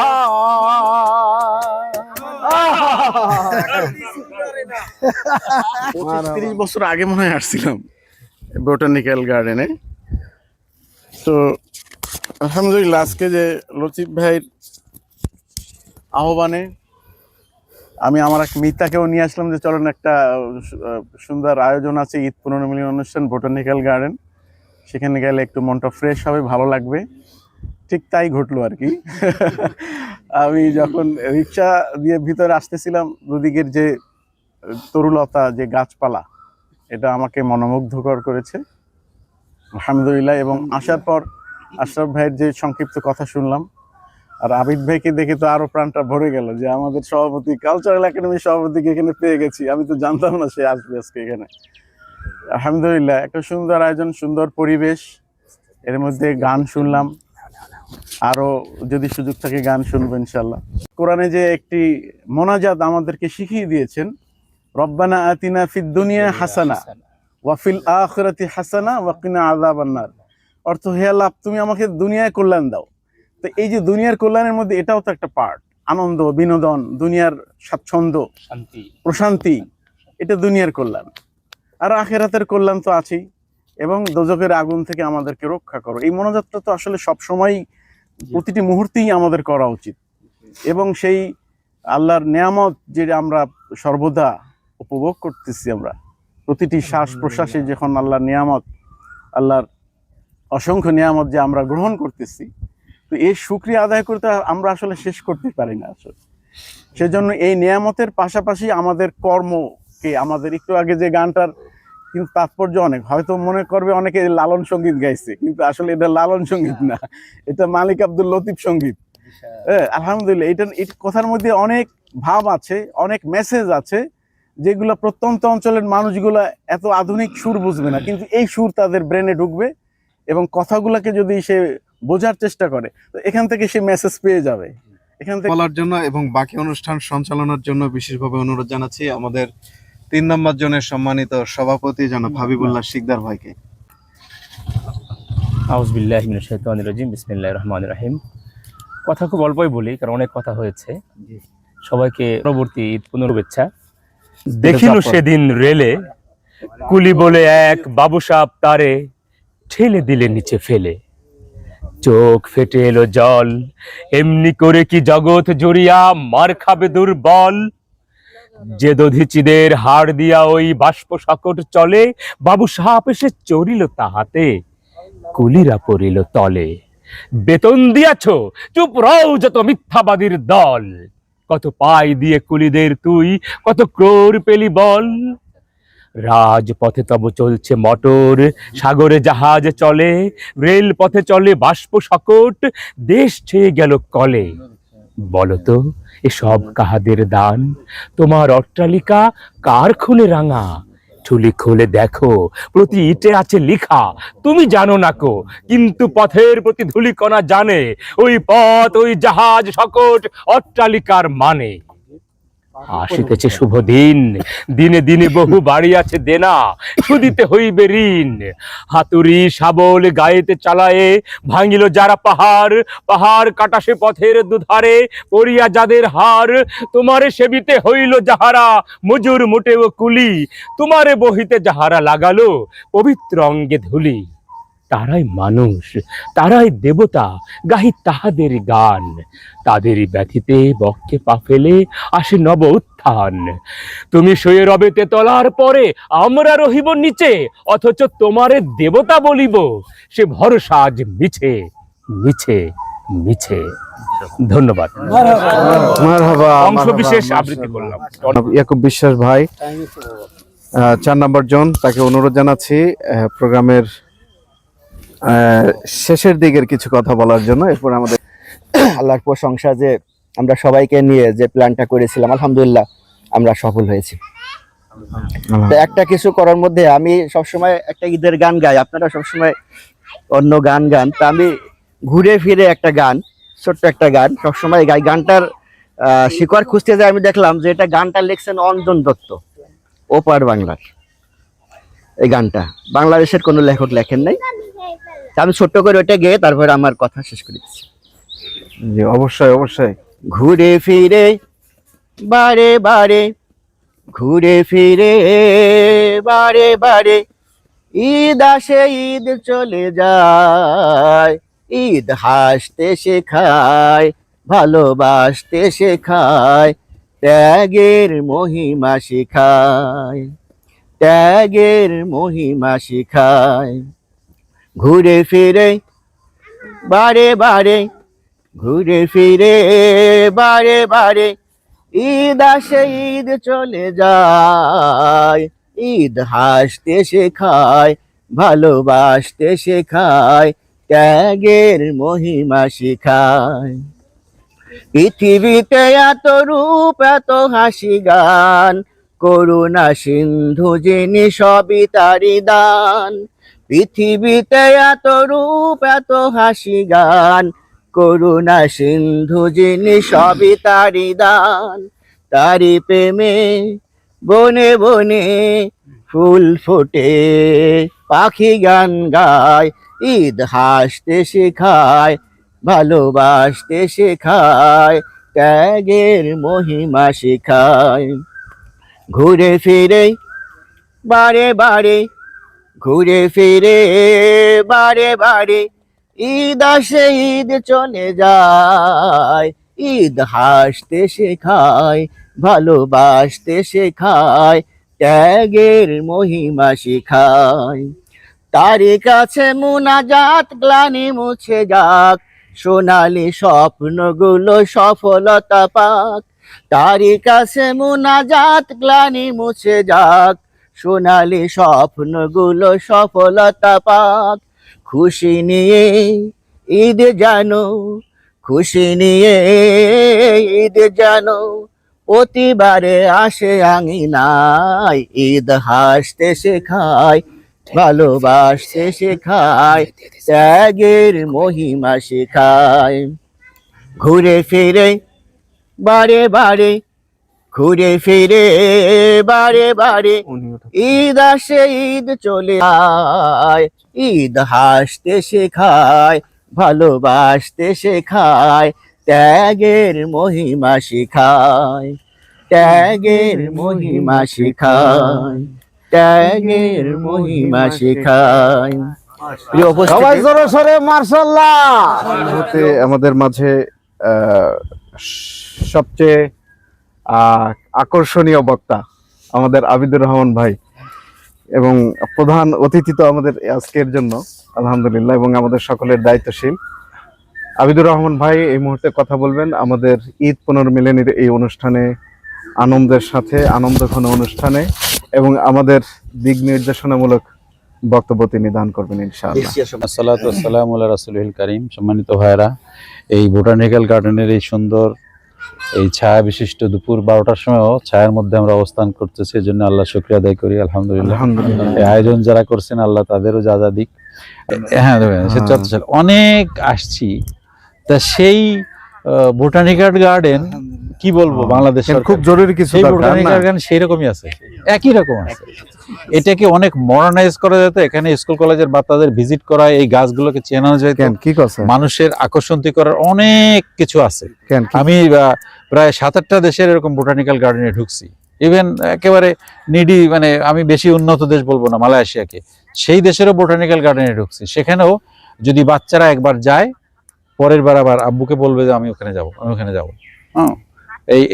30 বছর আগে মনে হয় আসছিলাম বোটানিক্যাল গার্ডেনে। তো আলহামদুলিল্লাহ আজকে যে লতিফ ভাইয়ের আহ্বানে আমি আমার এক মিতাকেও নিয়ে আসলাম যে চলেন একটা সুন্দর আয়োজন আছে, ঈদ পুনর্মিলন অনুষ্ঠান বোটানিক্যাল গার্ডেন, সেখানে গেলে একটু মনটা ফ্রেশ হবে, ভালো লাগবে। ঠিক তাই ঘটলো আর কি। আমি যখন রিক্সা দিয়ে ভিতরে আসতেছিলাম, দুদিকের যে তরুলতা, যে গাছপালা, এটা আমাকে মনোমুগ্ধকর করেছে আলহামদুলিল্লাহ। এবং আসার পর আশরাফ ভাইয়ের যে সংক্ষিপ্ত কথা শুনলাম, আর আবিদ ভাইকে দেখে তো আরো প্রাণটা ভরে গেল যে আমাদের সভাপতি, কালচারাল একাডেমির সভাপতিকে এখানে পেয়ে গেছি। আমি তো জানতাম না সে আসবে আজকে এখানে। আলহামদুলিল্লাহ একটা সুন্দর আয়োজন, সুন্দর পরিবেশ, এর মধ্যে গান শুনলাম, আরো যদি সুযোগ থাকে গান শুনবো ইনশাল্লাহ। কোরআনে যে একটি মোনাজাত আমাদেরকে শিখিয়ে দিয়েছেন, রব্বানা আতিনা ফিদ দুনিয়া হাসানা ওয়া ফিল আখিরাতি হাসানা ওয়া কিনা আযাবান নার। অর্থ, হে আল্লাহ তুমি আমাকে দুনিয়ায় কল্যাণ দাও। তো এই যে দুনিয়ার কল্যাণের মধ্যে এটাও তো একটা পার্ট, আনন্দ, বিনোদন, দুনিয়ার স্বাচ্ছন্দ্য, প্রশান্তি, এটা দুনিয়ার কল্যাণ। আর আখিরাতের কল্যাণ তো আছেই, এবং দোজখের আগুন থেকে আমাদেরকে রক্ষা করো। এই মনোজাতটা তো আসলে সবসময় প্রতিটি মুহূর্তেই আমাদের করা উচিত। এবং সেই আল্লাহর নিয়ামত যে আমরা সর্বদা উপভোগ করতেছি, আমরা প্রতিটি শ্বাস প্রশ্বাসে যখন আল্লাহর নিয়ামত, আল্লাহর অসংখ্য নিয়ামত যে আমরা গ্রহণ করতেছি, তো এই শুকরিয়া আদায় করতে আমরা আসলে শেষ করতে পারি না আসলে। সেজন্য এই নিয়ামতের পাশাপাশি আমাদের কর্মকে, আমাদের একটু আগে যে গানটার কিন্তু তাৎপর্য অনেক, হয়তো মনে করবে অনেকে লালন সঙ্গীত গাইছে, কিন্তু আসলে এটা লালন সঙ্গীত না, এটা মালিক আব্দুল লতিফ সঙ্গীত। হ্যাঁ, আলহামদুলিল্লাহ এই কথার মধ্যে অনেক ভাব আছে, অনেক মেসেজ আছে, যেগুলো প্রত্যন্ত অঞ্চলের মানুষগুলো এত আধুনিক সুর বুঝবে না, কিন্তু এই সুর তাদের ব্রেনে ঢুকবে, এবং কথাগুলোকে যদি সে বোঝার চেষ্টা করে, তো এখান থেকে সে মেসেজ পেয়ে যাবে। এখান থেকে বলার জন্য এবং বাকি অনুষ্ঠান সঞ্চালনার জন্য বিশেষভাবে অনুরোধ জানাচ্ছি আমাদের 3 নম্বর জনের সম্মানিত সভাপতি জনাব হাবিবুল্লাহ শিকদার ভাইকে। আউযুবিল্লাহি মিনাশ শাইতানির রাজিম, বিসমিল্লাহির রহমানির রহিম। কথা খুব অল্পই বলি, কারণ অনেক কথা হয়েছে। সবাইকে পরবর্তী ঈদ পুনর্শুভেচ্ছা। দেখিনু সেদিন রেলে কুলি বলে এক বাবুসাব তারে ঠেলে দিলে নিচে ফেলে, চোখ ফেটে এলো জল, এমনি করে কি জগৎ জুড়িয়া মার খাবে দুর্বল। যে দধিচিদের হাড় দিয়া ওই বাষ্প সকট চলে, বাবু সাপ এসে চড়িল তাহাতে, কুলিরা পড়িল তলে। বেতন দিয়াছ, চুপ রও যত মিথ্যাবাদীর দল, কত পাই দিয়ে কুলিদের তুই, কত ক্রোর পেলি বল। রাজপথে তব চলছে মটর, সাগরে জাহাজ চলে, রেল পথে চলে বাষ্প সকট, দেশ ছেয়ে গেল কলে। বলতো এসব কাহাদের দান, তোমার অট্টালিকা কার খুলে রাঙা? ঠুলি খুলে দেখো, প্রতি ইটে আছে লিখা, তুমি জানো না কো, কিন্তু পথের প্রতি ধূলিকণা জানে, ওই পথ, ওই জাহাজ সকট, অট্টালিকার মানে। আসিতেছে শুভ দিন, দিনে দিনে বহু বাড়ি আছে দেনা, শুধিতে হইবে ঋণ। হাতুড়ি শাবল গায়েতে চালায়ে ভাঙিল যারা পাহাড়, পাহাড় কাটাসে পথের দুধারে, পড়িয়া যাদের হার। তোমারে সেবিতে হইল যাহারা মজুর মোটেও কুলি, তোমারে বহিতে যাহারা লাগালো পবিত্র অঙ্গে ধুলি। তারাই মানুষ, তারাই দেবতা, গাহি তাহাদের গান, তাদেরই ব্যথিতে বক্ষে পা ফেলে আসে নব উত্থান। তুমি শুয়ে রবে তেতলার পরে, আমরা রহিব নিচে, অথচ তোমারে দেবতা বলিব, সে ভরসা আজ মিছে মিছে মিছে। ধন্যবাদ। অংশ বিশেষ আবৃত্তি করলাম। ইয়াকুব বিশ্বাস ভাই 4 নম্বর জন, তাকে অনুরোধ জানাচ্ছি প্রোগ্রামের শেষের দিকের কিছু কথা বলার জন্য এরপর আমাদের আল্লাহর প্রশংসা যে আমরা সবাইকে নিয়ে যে প্ল্যানটা করেছিলাম, আলহামদুলিল্লাহ আমরা সফল হয়েছি। তো একটা কিছু করার মধ্যে আমি সবসময় একটা ঈদের গান গাই, আপনারা সবসময় অন্য গান গান, তা আমি ঘুরে ফিরে একটা গান, ছোট্ট একটা গান সবসময় গাই। গানটার শিকড় খুঁজতে যাই, আমি দেখলাম যে এটা গানটা লিখছেন অঞ্জন দত্ত, ওপার বাংলার। এই গানটা বাংলাদেশের কোনো লেখক লেখেন নাই। তা আমি ছোট্ট করে ওইটা গেয়ে তারপরে আমার কথা শেষ করে দিচ্ছি। জি অবশ্যই অবশ্যই। ঘুরে ফিরে বারে বারে, ঘুরে ফিরে বারে বারে, ঈদ আসে ঈদ চলে যায়, ঈদ হাসতে শেখায়, ভালোবাসতে শেখায়, ত্যাগের মহিমা শেখায়, ত্যাগের মহিমা শেখায়। ঘুরে ফিরে বারে বারে, ঘুরে ফিরে বারে বারে, ঈদ আসে ঈদ চলে যায়, ঈদ হাসতে শেখায়, ভালোবাসতে শেখায়, ত্যাগের মহিমা শেখায়। পৃথিবীতে এত রূপ এত হাসি গান, করুণা সিন্ধু যিনি সবই তারি দান। পৃথিবীতে এত রূপ এত হাসি গান, করুণা সিন্ধু যিনি সবই তারি দান। তারি প্রেমে বনে বনে ফুল ফোটে, পাখি গান গায়, ঈদ হাসতে শেখায়, ভালোবাসতে শেখায়, ত্যাগের মহিমা শেখায়। ঘুরে ফিরে বারে বারে, ঘুরে ফিরে বারে বারে, ঈদ আসে ঈদ চলে যায়, ঈদ হাসতে শেখায়, ভালোবাসতে শেখায়, ত্যাগের মহিমা শেখায়। তারই কাছে মুনাজাত গ্লানি মুছে যাক, সোনালি স্বপ্নগুলো সফলতা পাক। তারই কাছে মুনাজাত গ্লানি মুছে যাক, সোনালি স্বপ্নগুলো সফলতা পাক। খুশি নিয়ে ঈদ জানো, খুশি নিয়ে ঈদ জানো, প্রতিবারে আসে আঙিনায়, ঈদ হাসতে শেখায়, ভালোবাসতে শেখায়, ত্যাগের মহিমা শেখায়। ঘুরে ফিরে বারে বারে, ঘুরে ফিরে বারে বারে, ঈদ আসে ঈদ চলে যায়, ঈদ হাসতে শেখায়, ভালোবাসতে শেখায়, ত্যাগের মহিমা শেখায়, ত্যাগের মহিমা শেখায়, ত্যাগের মহিমা শেখায়। প্রিয় উপস্থিতি, সবাই জোরে সোরে মার্শাল্লাহ। এই মুহূর্তে আমাদের মাঝে সবচেয়ে আকর্ষণীয় বক্তা আমাদের আবিদুর রহমান ভাই, এবং প্রধান অতিথি তো আমাদের আজকের জন্য আলহামদুলিল্লাহ, এবং আমাদের সকলের দায়িত্বশীল আবিদুর রহমান ভাই এই মুহূর্তে কথা বলবেন আমাদের ঈদ পুনর্মিলনীর এই অনুষ্ঠানে, আনন্দের সাথে আনন্দঘন অনুষ্ঠানে, এবং আমাদের দিক নির্দেশনামূলক বক্তব্য তিনি দান করবেন ইনশাআল্লাহ। আসসালাতু ওয়াসসালামু আলা রাসূলিল কারীম। সম্মানিত ভাইরা, এই বোটানিক্যাল গার্ডেনের এই সুন্দর এই ছায়া বিশিষ্ট দুপুর 12টার সময়ও ছায়ার মধ্যে আমরা অবস্থান করতেছি, এই জন্য আল্লাহ শুকরিয়া আদায় করি। আলহামদুলিল্লাহ, এই আয়োজন যারা করছেন আল্লাহ তাদেরও যা যা দিক। হ্যাঁ, অনেক আসছি, তা সেই বোটানিক্যাল গার্ডেন কি বলবো, বাংলাদেশের খুব জরুরি কিছু বোটানিক্যাল গার্ডেন সেই রকমই আছে, একই রকম আছে। এটাকে অনেক মডার্নাইজ করা যেত, এখানে স্কুল কলেজের বাচ্চাদের ভিজিট করা, এই গাছগুলোকে চেনানো যেত, মানুষের আকর্ষণ করার অনেক কিছু আছে। আমি প্রায় 7-8টা দেশের এরকম বোটানিক্যাল গার্ডেনে ঢুকছি, ইভেন একেবারে নিডি, মানে আমি বেশি উন্নত দেশ বলবো না, মালয়েশিয়াকে, সেই দেশেরও বোটানিক্যাল গার্ডেনে ঢুকছি। সেখানেও যদি বাচ্চারা একবার যায়, পরের বার আবার আব্বুকে বলবে যে আমি ওখানে যাব, আমি ওখানে যাব।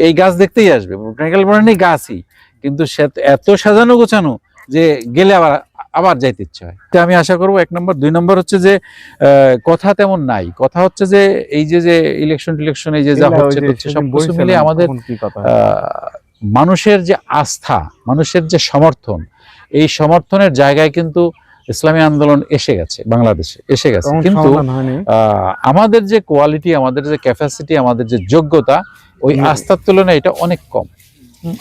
এই গাছ দেখতেই আসবে, বোটানিক্যাল গার্ডেনে গাছই, কিন্তু সে এত সাজানো গোছানো যে গেলে আবার আবার যাইতে ইচ্ছে হয়। আমি আশা করবো 1 নম্বর। 2 নম্বর হচ্ছে যে কথা তেমন নাই, কথা হচ্ছে যে এই যে ইলেকশন এই যে যা হচ্ছে সব কিছু মিলে আমাদের মানুষের যে আস্থা, মানুষের যে সমর্থন, এই সমর্থনের জায়গায় কিন্তু ইসলামী আন্দোলন এসে গেছে, বাংলাদেশে এসে গেছে, কিন্তু আমাদের যে কোয়ালিটি, আমাদের যে ক্যাপাসিটি, আমাদের যে যোগ্যতা, ওই আস্থার তুলনায় এটা অনেক কম।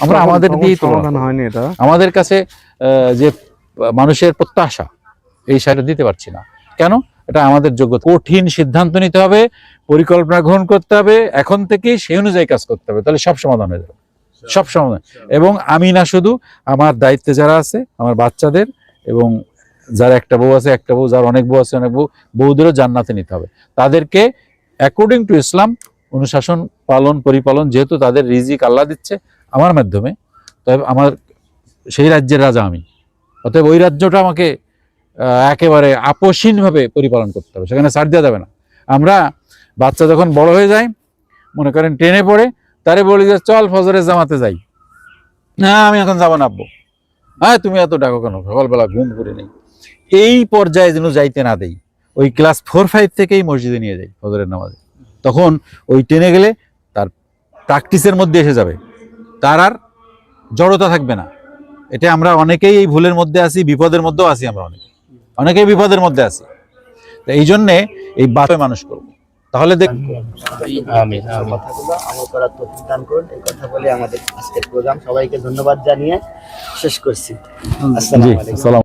আমরা আমাদের দিয়েই সমাধান হয়নি। এটা আমাদের কাছে যে মানুষের প্রত্যাশা, এই সাইডে দিতে পারছি না। কেন? এটা আমাদের যোগ্যতা। কঠিন সিদ্ধান্ত নিতে হবে, পরিকল্পনা গ্রহণ করতে হবে, এখন থেকেই সেই অনুযায়ী কাজ করতে হবে, তাহলে সব সমাধান হয়ে যাবে, সব সমাধান। এবং আমি না, শুধু আমার দায়িত্বে যারা আছে, আমার বাচ্চাদের, এবং যার একটা বউ আছে একটা বউ, যার অনেক বউ আছে অনেক বউ, বউদেরও জান্নাতে নিতে হবে। তাদেরকে অ্যাকর্ডিং টু ইসলাম অনুশাসন পালন পরিপালন, যেহেতু তাদের রিজিক আল্লাহ দিচ্ছে আমার মাধ্যমে, তবে আমার সেই রাজ্যের রাজা আমি, অতএব ওই রাজ্যটা আমাকে একেবারে আপোষহীনভাবে পরিপালন করতে হবে, সেখানে ছাড় দেওয়া যাবে না। আমরা বাচ্চা যখন বড় হয়ে যায়, মনে করেন টেনে পড়ে, তারে বলি যে চল ফজরের জামাতে যাই, না আমি এখন যাবো না আব্বু, হ্যাঁ তুমি এত ডাকো কেন, সকালবেলা ঘুম করে নেই। এই পর্যায়ে যেন যাইতে না দেই, ওই ক্লাস 4-5 থেকেই মসজিদে নিয়ে যাই ফজরের নামাজে। তখন ওই টেনে গেলে তার প্র্যাকটিসের মধ্যে এসে যাবে, তার আর জড়তা থাকবে না। এটা আমরা অনেকেই এই ভুলের মধ্যে আছি, বিপদের মধ্যেও আছি, আমরা অনেকেই বিপদের মধ্যে আছি। তো এই জন্যে এই বাচ্চা মানুষ করবো, তাহলে কথাগুলো আমল করার তৌফিক দান করুন। এই কথা বলে আমাদের আজকের প্রোগ্রাম সবাইকে ধন্যবাদ জানিয়ে শেষ করছি। আসসালামু আলাইকুম।